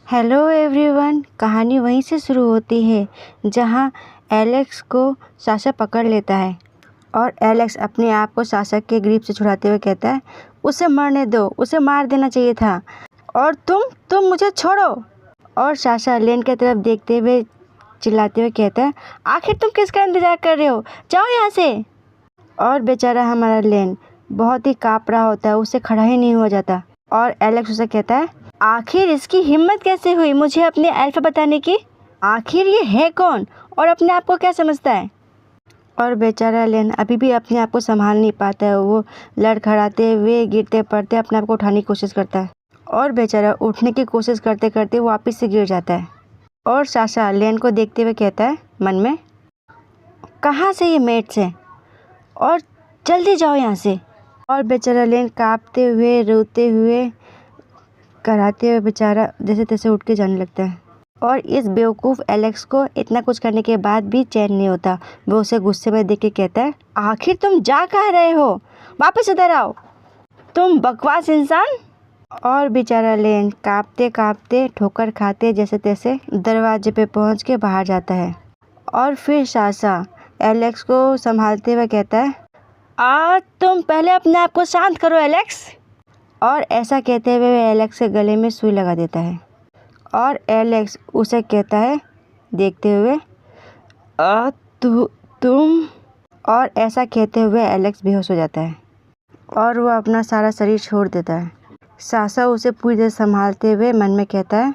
Hello everyone. कहानी वहीं से शुरू होती है जहां एलेक्स को साशा पकड़ लेता है और एलेक्स अपने आप को साशा के ग्रिप से छुड़ाते हुए कहता है, उसे मरने दो, उसे मार देना चाहिए था। और तुम मुझे छोड़ो। और साशा लेन की तरफ देखते हुए चिल्लाते हुए कहता है, आखिर तुम किसका इंतज़ार कर रहे हो, जाओ यहाँ से। और बेचारा हमारा लेन बहुत ही काँप रहा होता है, उससे खड़ा ही नहीं हो जाता। और एलेक्स उसे कहता है, आखिर इसकी हिम्मत कैसे हुई मुझे अपने अल्फा बताने की? आखिर ये है कौन और अपने आप को क्या समझता है? और बेचारा लेन अभी भी अपने आप को संभाल नहीं पाता है। वो लड़खड़ाते हुए गिरते पड़ते अपने आप को उठाने की कोशिश करता है और बेचारा उठने की कोशिश करते करते वापस से गिर जाता है। और साशा लेन को देखते हुए कहता है मन में, कहाँ से ये मेट्स है और जल्दी जाओ यहाँ से। और बेचारा लेन काँपते हुए रोते हुए कराते हुए बेचारा जैसे तैसे उठ के जाने लगता है। और इस बेवकूफ़ एलेक्स को इतना कुछ करने के बाद भी चैन नहीं होता। वो उसे गुस्से में देख के कहता है, आखिर तुम जा कहाँ रहे हो, वापस इधर आओ, तुम बकवास इंसान। और बेचारा लेन काँपते काँपते ठोकर खाते जैसे तैसे दरवाजे पे पहुंच के बाहर जाता है। और फिर साशा एलेक्स को संभालते हुए कहता है, तुम पहले अपने आप को शांत करो एलेक्स। और ऐसा कहते हुए वह एलेक्स के गले में सुई लगा देता है। और एलेक्स उसे कहता है देखते हुए, तुम। और ऐसा कहते हुए एलेक्स बेहोश हो जाता है और वह अपना सारा शरीर छोड़ देता है। साशा उसे पूरी तरह संभालते हुए मन में कहता है,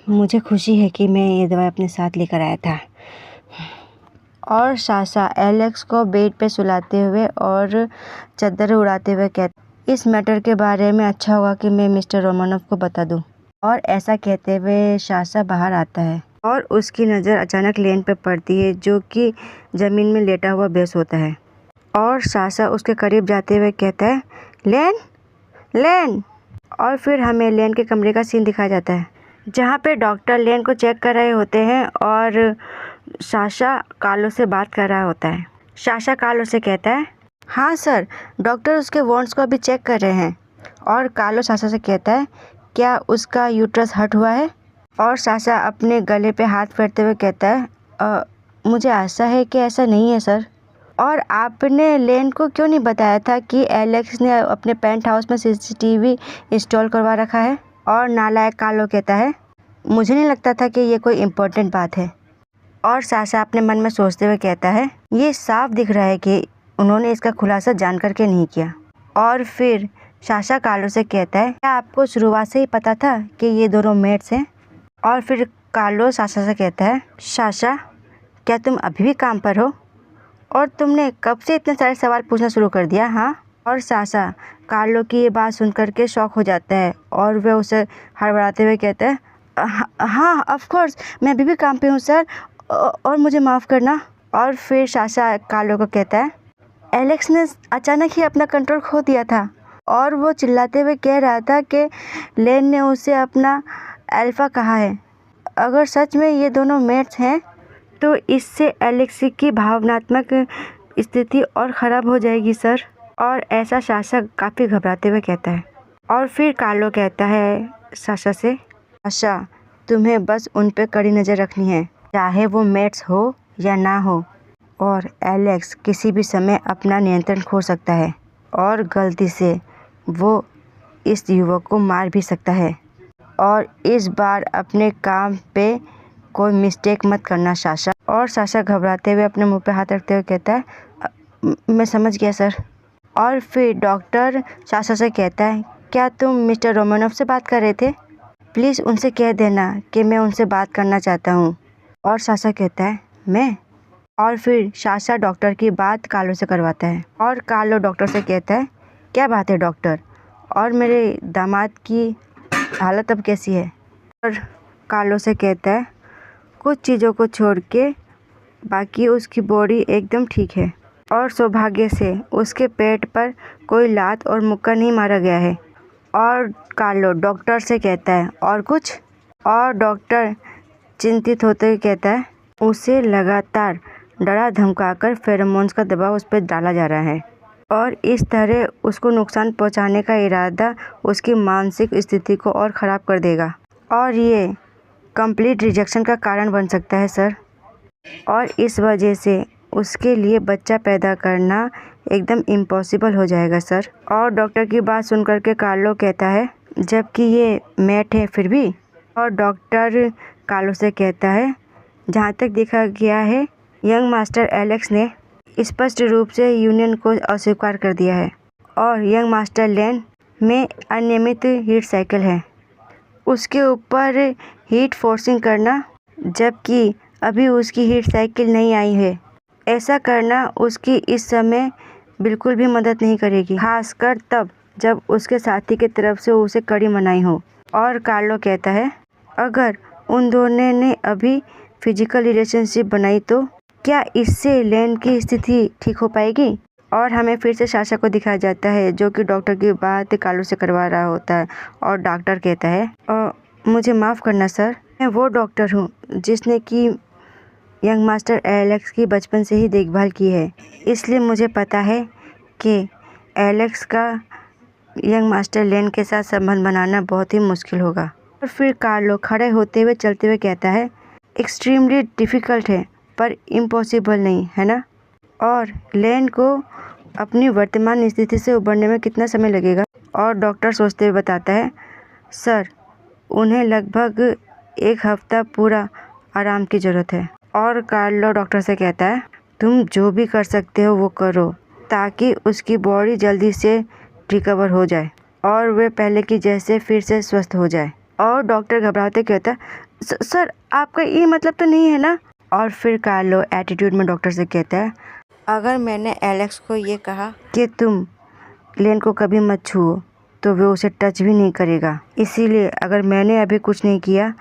मुझे खुशी है कि मैं ये दवाई अपने साथ लेकर आया था। और साशा एलेक्स को बेड पे सुलाते हुए और चादर उड़ाते हुए कहता, इस मैटर के बारे में अच्छा होगा कि मैं मिस्टर रोमानोव को बता दूं। और ऐसा कहते हुए साशा बाहर आता है और उसकी नज़र अचानक लेन पर पड़ती है जो कि ज़मीन में लेटा हुआ बेहोश होता है। और साशा उसके करीब जाते हुए कहता है, लेन। और फिर हमें लेन के कमरे का सीन दिखाया जाता है जहाँ पे डॉक्टर लेन को चेक कर रहे होते हैं और साशा कार्लो से बात कर रहा होता है। साशा कार्लो से कहता है, हाँ सर, डॉक्टर उसके वॉन्ट्स को अभी चेक कर रहे हैं। और कार्लो साशा से कहता है, क्या उसका यूट्रस हर्ट हुआ है? और साशा अपने गले पे हाथ फेरते हुए कहता है, मुझे आशा है कि ऐसा नहीं है सर। और आपने लेन को क्यों नहीं बताया था कि एलेक्स ने अपने पेंट हाउस में CCTV इंस्टॉल करवा रखा है? और नालायक कार्लो कहता है, मुझे नहीं लगता था कि ये कोई इम्पोर्टेंट बात है। और साशा अपने मन में सोचते हुए कहता है, ये साफ दिख रहा है कि उन्होंने इसका खुलासा जान करके नहीं किया। और फिर साशा कार्लो से कहता है, क्या आपको शुरुआत से ही पता था कि ये दोनों मेट्स हैं? और फिर कार्लो साशा से कहता है, साशा, क्या तुम अभी भी काम पर हो और तुमने कब से इतने सारे सवाल पूछना शुरू कर दिया? हाँ। और साशा कार्लो की ये बात सुनकर के शॉक हो जाता है और वह उसे हड़बड़ाते हुए कहता है, हाँ ऑफ कोर्स, मैं अभी भी काम पे हूँ सर, और मुझे माफ़ करना। और फिर साशा कार्लो को कहता है, एलेक्स ने अचानक ही अपना कंट्रोल खो दिया था और वो चिल्लाते हुए कह रहा था कि लेन ने उसे अपना अल्फा कहा है। अगर सच में ये दोनों मेट्स हैं तो इससे एलेक्स की भावनात्मक स्थिति और ख़राब हो जाएगी सर। और ऐसा साशा काफ़ी घबराते हुए कहता है। और फिर कार्लो कहता है साशा से, साशा, तुम्हें बस उन पे कड़ी नज़र रखनी है, चाहे वो मेट्स हो या ना हो। और एलेक्स किसी भी समय अपना नियंत्रण खो सकता है और गलती से वो इस युवक को मार भी सकता है। और इस बार अपने काम पे कोई मिस्टेक मत करना साशा। और साशा घबराते हुए अपने मुंह पे हाथ रखते हुए कहता है, मैं समझ गया सर। और फिर डॉक्टर साशा से कहता है, क्या तुम मिस्टर रोमानोव से बात कर रहे थे? प्लीज़ उनसे कह देना कि मैं उनसे बात करना चाहता हूँ। और साशा कहता है, मैं? और फिर साशा डॉक्टर की बात कार्लो से करवाता है। और कार्लो डॉक्टर से कहता है, क्या बात है डॉक्टर, और मेरे दामाद की हालत अब कैसी है? और कार्लो से कहता है, कुछ चीज़ों को छोड़ के बाकी उसकी बॉडी एकदम ठीक है और सौभाग्य से उसके पेट पर कोई लात और मुक्का नहीं मारा गया है। और कार्लो डॉक्टर से कहता है, और कुछ? और डॉक्टर चिंतित होते हुए कहता है, उसे लगातार डरा धमकाकर फेरोमोन्स का दबाव उस पर डाला जा रहा है और इस तरह उसको नुकसान पहुंचाने का इरादा उसकी मानसिक स्थिति को और ख़राब कर देगा। और ये कंप्लीट रिजेक्शन का कारण बन सकता है सर। और इस वजह से उसके लिए बच्चा पैदा करना एकदम इम्पॉसिबल हो जाएगा सर। और डॉक्टर की बात सुन कर के कार्लो कहता है, जबकि ये मैट है फिर भी। और डॉक्टर कार्लो से कहता है, जहाँ तक देखा गया है यंग मास्टर एलेक्स ने स्पष्ट रूप से यूनियन को अस्वीकार कर दिया है और यंग मास्टर लेन में अनियमित हीट साइकिल है। उसके ऊपर हीट फोर्सिंग करना, जबकि अभी उसकी हीट साइकिल नहीं आई है, ऐसा करना उसकी इस समय बिल्कुल भी मदद नहीं करेगी, खासकर तब जब उसके साथी की तरफ से उसे कड़ी मनाही हो। और कार्लो कहता है, अगर उन दोनों ने अभी फिजिकल रिलेशनशिप बनाई तो क्या इससे लेन की स्थिति ठीक हो पाएगी। और हमें फिर से साशा को दिखाया जाता है जो कि डॉक्टर की बात कार्लो से करवा रहा होता है। और डॉक्टर कहता है, मुझे माफ़ करना सर, मैं वो डॉक्टर हूँ जिसने कि यंग मास्टर एलेक्स की बचपन से ही देखभाल की है, इसलिए मुझे पता है कि एलेक्स का यंग मास्टर लेन के साथ संबंध बनाना बहुत ही मुश्किल होगा। और फिर कार्लो खड़े होते हुए चलते हुए कहता है, एक्सट्रीमली डिफ़िकल्ट है पर इम्पॉसिबल नहीं है ना। और लेन को अपनी वर्तमान स्थिति से उबरने में कितना समय लगेगा। और डॉक्टर सोचते हुए बताता है, सर उन्हें लगभग 1 हफ्ता पूरा आराम की ज़रूरत है। और कार्लो डॉक्टर से कहता है, तुम जो भी कर सकते हो वो करो ताकि उसकी बॉडी जल्दी से रिकवर हो जाए और वे पहले की जैसे फिर से स्वस्थ हो जाए। और डॉक्टर घबराते कहता है, सर आपका ये मतलब तो नहीं है ना। और फिर कार्लो एटीट्यूड में डॉक्टर से कहता है, अगर मैंने एलेक्स को ये कहा कि तुम लेन को कभी मत छुओ तो वे उसे टच भी नहीं करेगा, इसीलिए अगर मैंने अभी कुछ नहीं किया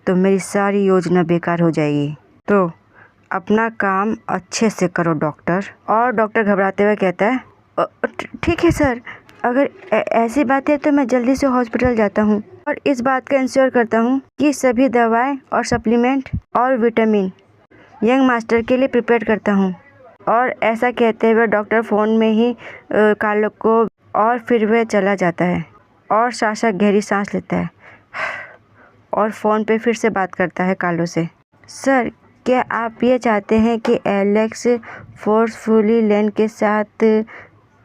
तो मेरी सारी योजना बेकार हो जाएगी। तो अपना काम अच्छे से करो डॉक्टर। और डॉक्टर घबराते हुए कहता है, ठीक है सर, अगर ऐसी बात है तो मैं जल्दी से हॉस्पिटल जाता हूँ और इस बात का इंश्योर करता हूँ कि सभी दवाएं और सप्लीमेंट और विटामिन यंग मास्टर के लिए प्रिपेयर करता हूँ। और ऐसा कहते हुए डॉक्टर फ़ोन में ही कार्लो को, और फिर वह चला जाता है। और साशा गहरी सांस लेता है और फ़ोन पे फिर से बात करता है कार्लो से, सर क्या आप ये चाहते हैं कि एलेक्स फोर्सफुली लेन के साथ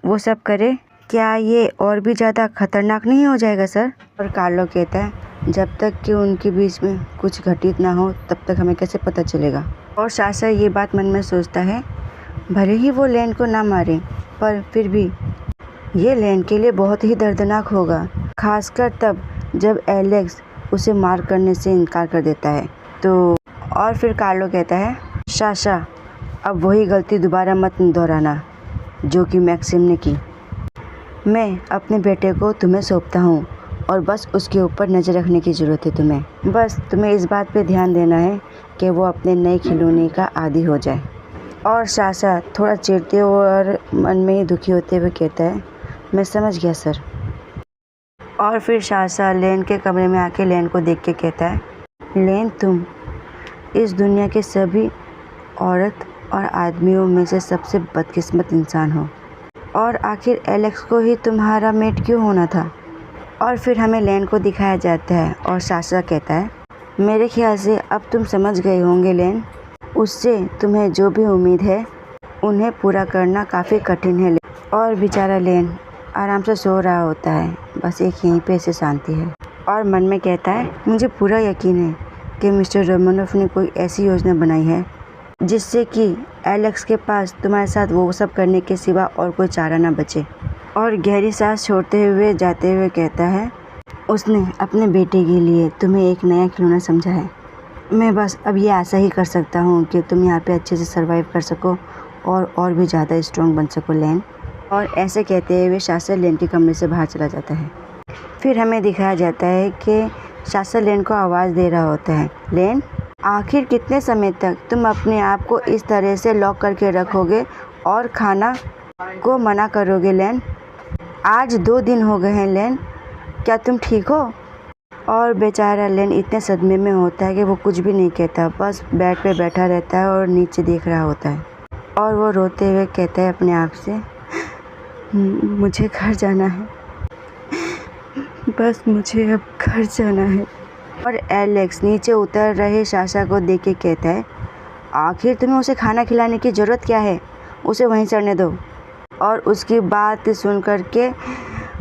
वो सब करे? क्या ये और भी ज़्यादा खतरनाक नहीं हो जाएगा सर? और कार्लो कहता है, जब तक कि उनके बीच में कुछ घटित ना हो तब तक हमें कैसे पता चलेगा। और साशा ये बात मन में सोचता है, भले ही वो लेन को ना मारे पर फिर भी ये लेन के लिए बहुत ही दर्दनाक होगा, खासकर तब जब एलेक्स उसे मार करने से इनकार कर देता है तो। और फिर कार्लो कहता है, साशा अब वही गलती दोबारा मत दोहराना जो कि मैक्सिम ने की। मैं अपने बेटे को तुम्हें सौंपता हूँ और बस उसके ऊपर नज़र रखने की ज़रूरत है तुम्हें। बस तुम्हें इस बात पे ध्यान देना है कि वो अपने नए खिलौने का आदी हो जाए। और साशा थोड़ा चिढ़ते और मन में ही दुखी होते हुए कहता है, मैं समझ गया सर। और फिर साशा लेन के कमरे में आके लेन को देख के कहता है, लेन तुम इस दुनिया के सभी औरत और आदमियों में से सबसे बदकिस्मत इंसान हो, और आखिर एलेक्स को ही तुम्हारा मेट क्यों होना था। और फिर हमें लेन को दिखाया जाता है और साशा कहता है, मेरे ख्याल से अब तुम समझ गए होंगे लेन, उससे तुम्हें जो भी उम्मीद है उन्हें पूरा करना काफ़ी कठिन है। और बेचारा लेन आराम से सो रहा होता है, बस एक यहीं पे से शांति है। और मन में कहता है, मुझे पूरा यकीन है कि मिस्टर रोमानोफ ने कोई ऐसी योजना बनाई है जिससे कि एलेक्स के पास तुम्हारे साथ वो सब करने के सिवा और कोई चारा ना बचे। और गहरी सांस छोड़ते हुए जाते हुए कहता है, उसने अपने बेटे के लिए तुम्हें एक नया खिलौना समझा है। मैं बस अब ये आशा ही कर सकता हूँ कि तुम यहाँ पे अच्छे से सरवाइव कर सको और भी ज़्यादा स्ट्रॉन्ग बन सको लेन। और ऐसे कहते हुए साशा लेन के कमरे से बाहर चला जाता है। फिर हमें दिखाया जाता है कि साशा लेन को आवाज़ दे रहा होता है, लेन आखिर कितने समय तक तुम अपने आप को इस तरह से लॉक करके रखोगे और खाना को मना करोगे लेन? आज 2 दिन हो गए हैं लेन, क्या तुम ठीक हो? और बेचारा लेन इतने सदमे में होता है कि वो कुछ भी नहीं कहता, बस बेड पे बैठा रहता है और नीचे देख रहा होता है। और वो रोते हुए कहता है अपने आप से, मुझे घर जाना है, बस मुझे अब घर जाना है। और एलेक्स नीचे उतर रहे साशा को देख के कहता है, आखिर तुम्हें उसे खाना खिलाने की ज़रूरत क्या है, उसे वहीं चढ़ने दो। और उसकी बात सुन कर के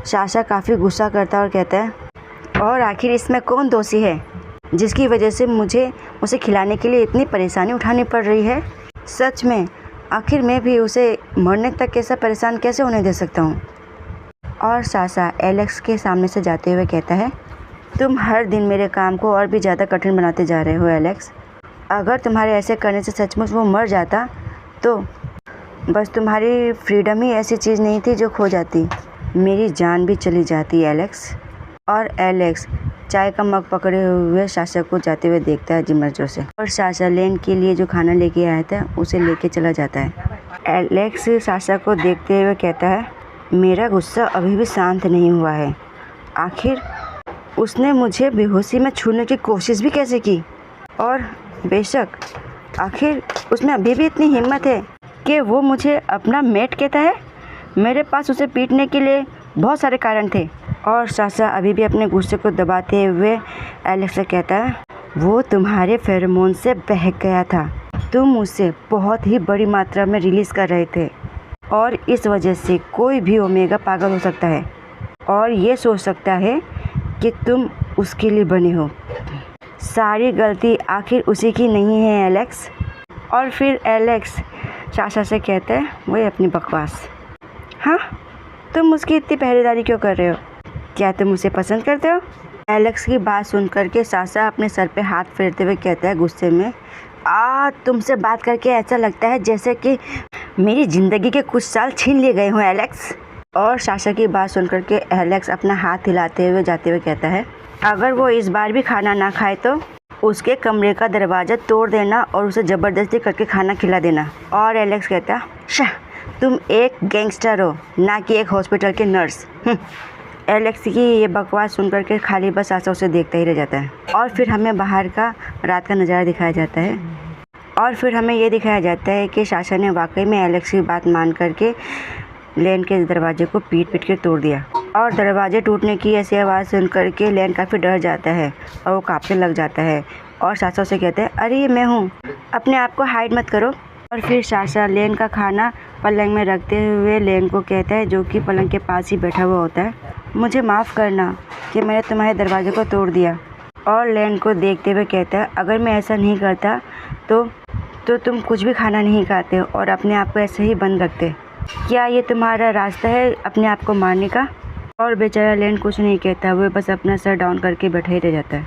साशा काफ़ी गुस्सा करता है और कहता है, और आखिर इसमें कौन दोषी है जिसकी वजह से मुझे उसे खिलाने के लिए इतनी परेशानी उठानी पड़ रही है। सच में आखिर मैं भी उसे मरने तक कैसा परेशान कैसे होने दे सकता हूँ। और साशा एलेक्स के सामने से जाते हुए कहता है, तुम हर दिन मेरे काम को और भी ज़्यादा कठिन बनाते जा रहे हो एलेक्स। अगर तुम्हारे ऐसे करने से सचमुच वो मर जाता तो बस तुम्हारी फ्रीडम ही ऐसी चीज़ नहीं थी जो खो जाती, मेरी जान भी चली जाती एलेक्स। और एलेक्स चाय का मग पकड़े हुए साशा को जाते हुए देखता है जिमर्जो से। और साशा लेन के लिए जो खाना लेके आया था उसे लेके चला जाता है। एलेक्स साशा को देखते हुए कहता है, मेरा गुस्सा अभी भी शांत नहीं हुआ है। आखिर उसने मुझे बेहोशी में छूने की कोशिश भी कैसे की, और बेशक आखिर उसमें अभी भी इतनी हिम्मत है कि वो मुझे अपना मेट कहता है। मेरे पास उसे पीटने के लिए बहुत सारे कारण थे। और साशा अभी भी अपने गुस्से को दबाते हुए एलेक्स से कहता है, वो तुम्हारे फेरोमोन से बहक गया था, तुम उसे बहुत ही बड़ी मात्रा में रिलीज़ कर रहे थे और इस वजह से कोई भी ओमेगा पागल हो सकता है और ये सोच सकता है कि तुम उसके लिए बने हो। सारी गलती आखिर उसी की नहीं है एलेक्स। और फिर एलेक्स साशा से कहता है, वही अपनी बकवास। हाँ, तुम उसकी इतनी पहरेदारी क्यों कर रहे हो? क्या तुम उसे पसंद करते हो? एलेक्स की बात सुन कर के साशा अपने सर पे हाथ फेरते हुए कहता है गुस्से में, तुमसे बात करके ऐसा लगता है जैसे कि मेरी ज़िंदगी के कुछ साल छीन लिए गए हों एलेक्स। और साशा की बात सुन कर के एलेक्स अपना हाथ हिलाते हुए जाते हुए कहता है, अगर वो इस बार भी खाना ना खाए तो उसके कमरे का दरवाज़ा तोड़ देना और उसे ज़बरदस्ती करके खाना खिला देना। और एलेक्स कहता, शाह, तुम एक गैंगस्टर हो, ना कि एक हॉस्पिटल के नर्स। एलेक्स की ये बकवास सुनकर के खाली बस साशा उसे देखता ही रह जाता है। और फिर हमें बाहर का रात का नज़ारा दिखाया जाता है और फिर हमें ये दिखाया जाता है कि साशा ने वाकई में एलेक्स की बात मान करके लेन के दरवाजे को पीट के तोड़ दिया। और दरवाजे टूटने की ऐसी आवाज़ सुन करके लेन काफ़ी डर जाता है और वो काँपने लग जाता है और साशा से कहते हैं, अरे ये मैं हूँ, अपने आप को हाइड मत करो। और फिर साशा लेन का खाना पलंग में रखते हुए लेन को कहता है, जो कि पलंग के पास ही बैठा हुआ होता है, मुझे माफ़ करना कि मैंने तुम्हारे दरवाजे को तोड़ दिया। और लेन को देखते हुए कहता है, अगर मैं ऐसा नहीं करता तो तुम कुछ भी खाना नहीं खाते और अपने आप को ऐसे ही बंद रखते। क्या ये तुम्हारा रास्ता है अपने आप को मारने का? और बेचारा लेन कुछ नहीं कहता, वो बस अपना सर डाउन करके बैठा ही रह जाता है।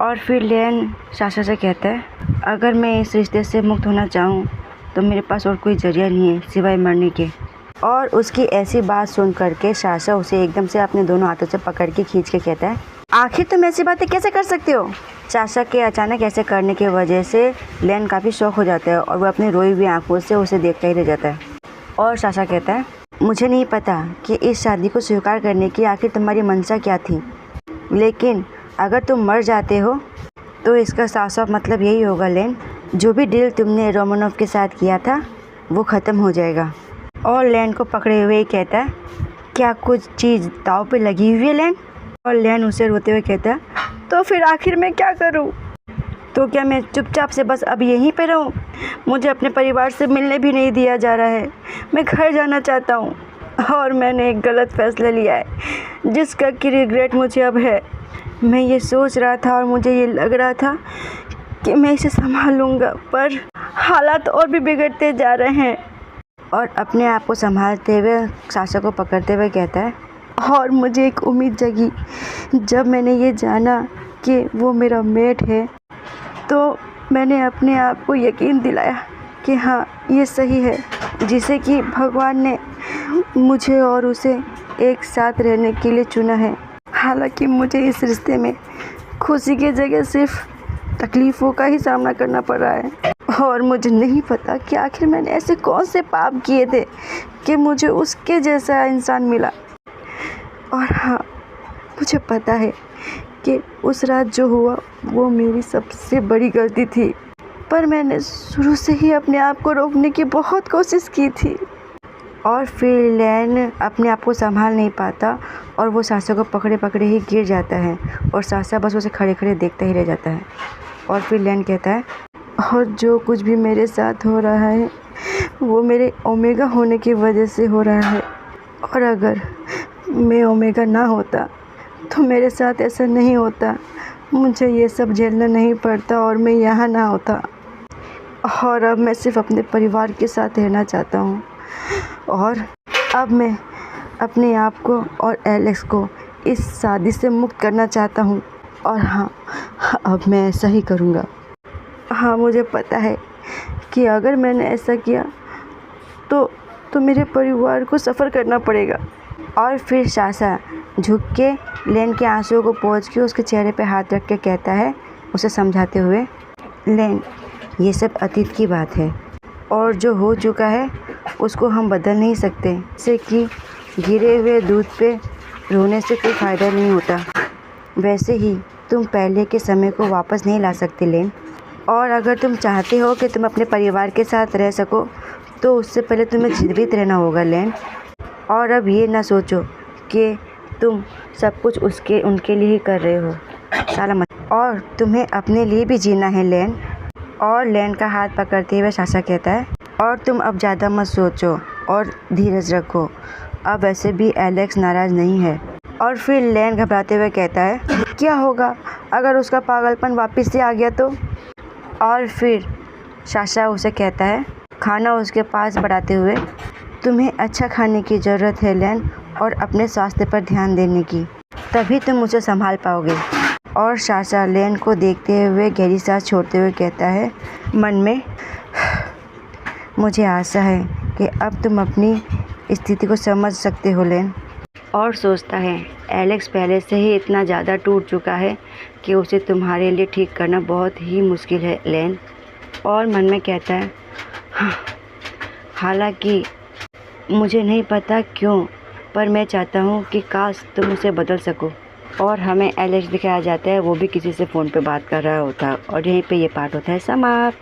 और फिर लेन साशा से कहता है, अगर मैं इस रिश्ते से मुक्त होना चाहूँ तो मेरे पास और कोई जरिया नहीं है सिवाय मरने के। और उसकी ऐसी बात सुन करके साशा उसे एकदम से अपने दोनों हाथों से पकड़ के खींच के कहता है, आखिर तुम ऐसी बातें कैसे कर सकते हो? साशा के अचानक ऐसे करने की वजह से लेन काफ़ी शौक हो जाता है और वह अपनी रोई हुई आंखों से उसे देखता ही रह जाता है। और साशा कहता है, मुझे नहीं पता कि इस शादी को स्वीकार करने की आखिर तुम्हारी मंशा क्या थी, लेकिन अगर तुम मर जाते हो तो इसका साफ साफ मतलब यही होगा लेन, जो भी डील तुमने रोमानोव के साथ किया था वो ख़त्म हो जाएगा। और लेन को पकड़े हुए ही कहता है, क्या कुछ चीज़ दाव पे लगी हुई है लेन? और लेन उसे रोते हुए कहता है, तो फिर आखिर मैं क्या करूं? तो क्या मैं चुपचाप से बस अब यहीं पे रहूं? मुझे अपने परिवार से मिलने भी नहीं दिया जा रहा है, मैं घर जाना चाहता हूं और मैंने एक गलत फैसला लिया है जिसका कि रिग्रेट मुझे अब है। मैं ये सोच रहा था और मुझे ये लग रहा था कि मैं इसे संभाल लूँगा, पर हालात और भी बिगड़ते जा रहे हैं। और अपने आप को संभालते हुए साशा को पकड़ते हुए कहता है, और मुझे एक उम्मीद जगी जब मैंने ये जाना कि वो मेरा मेट है, तो मैंने अपने आप को यकीन दिलाया कि हाँ ये सही है, जिसे कि भगवान ने मुझे और उसे एक साथ रहने के लिए चुना है। हालांकि मुझे इस रिश्ते में खुशी की जगह सिर्फ तकलीफ़ों का ही सामना करना पड़ रहा है और मुझे नहीं पता कि आखिर मैंने ऐसे कौन से पाप किए थे कि मुझे उसके जैसा इंसान मिला। और हाँ, मुझे पता है कि उस रात जो हुआ वो मेरी सबसे बड़ी गलती थी, पर मैंने शुरू से ही अपने आप को रोकने की बहुत कोशिश की थी और फिर लेन अपने आप को संभाल नहीं पाता और वो सासा को पकड़े पकड़े ही गिर जाता है और सासा बस उसे खड़े खड़े देखता ही रह जाता है। और फिर लेन कहता है, और जो कुछ भी मेरे साथ हो रहा है वो मेरे ओमेगा होने की वजह से हो रहा है, और अगर मैं ओमेगा ना होता तो मेरे साथ ऐसा नहीं होता, मुझे ये सब झेलना नहीं पड़ता और मैं यहाँ ना होता। और अब मैं सिर्फ अपने परिवार के साथ रहना चाहता हूँ और अब मैं अपने आप को और एलेक्स को इस शादी से मुक्त करना चाहता हूँ। और हाँ, अब मैं ऐसा ही करूँगा। हाँ, मुझे पता है कि अगर मैंने ऐसा किया तो मेरे परिवार को सफ़र करना पड़ेगा। और फिर सासा झुक के लेन के आंसुओं को पोंछ के उसके चेहरे पे हाथ रख के कहता है, उसे समझाते हुए, लेन, ये सब अतीत की बात है और जो हो चुका है उसको हम बदल नहीं सकते। जैसे कि गिरे हुए दूध पे रोने से कोई फ़ायदा नहीं होता, वैसे ही तुम पहले के समय को वापस नहीं ला सकते लेन। और अगर तुम चाहते हो कि तुम अपने परिवार के साथ रह सको तो उससे पहले तुम्हें जीवित रहना होगा लेन। और अब ये ना सोचो कि तुम सब कुछ उनके लिए ही कर रहे हो, साला मत, और तुम्हें अपने लिए भी जीना है लेन। और लेन का हाथ पकड़ते हुए सासा कहता है, और तुम अब ज़्यादा मत सोचो और धीरज रखो, अब वैसे भी एलेक्स नाराज़ नहीं है। और फिर लेन घबराते हुए कहता है, क्या होगा अगर उसका पागलपन वापस से आ गया तो? और फिर सासा उसे कहता है, खाना उसके पास बढ़ाते हुए, तुम्हें अच्छा खाने की ज़रूरत है लेन और अपने स्वास्थ्य पर ध्यान देने की, तभी तुम उसे संभाल पाओगे। और सासा लेन को देखते हुए गहरी सांस छोड़ते हुए कहता है, मन में, मुझे आशा है कि अब तुम अपनी स्थिति को समझ सकते हो लेन। और सोचता है, एलेक्स पहले से ही इतना ज़्यादा टूट चुका है कि उसे तुम्हारे लिए ठीक करना बहुत ही मुश्किल है लेन। और मन में कहता है, हाँ, हालांकि मुझे नहीं पता क्यों, पर मैं चाहता हूँ कि काश तुम उसे बदल सको। और हमें एलेक्स दिखाया जाता है, वो भी किसी से फ़ोन पे बात कर रहा होता है। और यहीं पे ये पार्ट होता है समाप्त।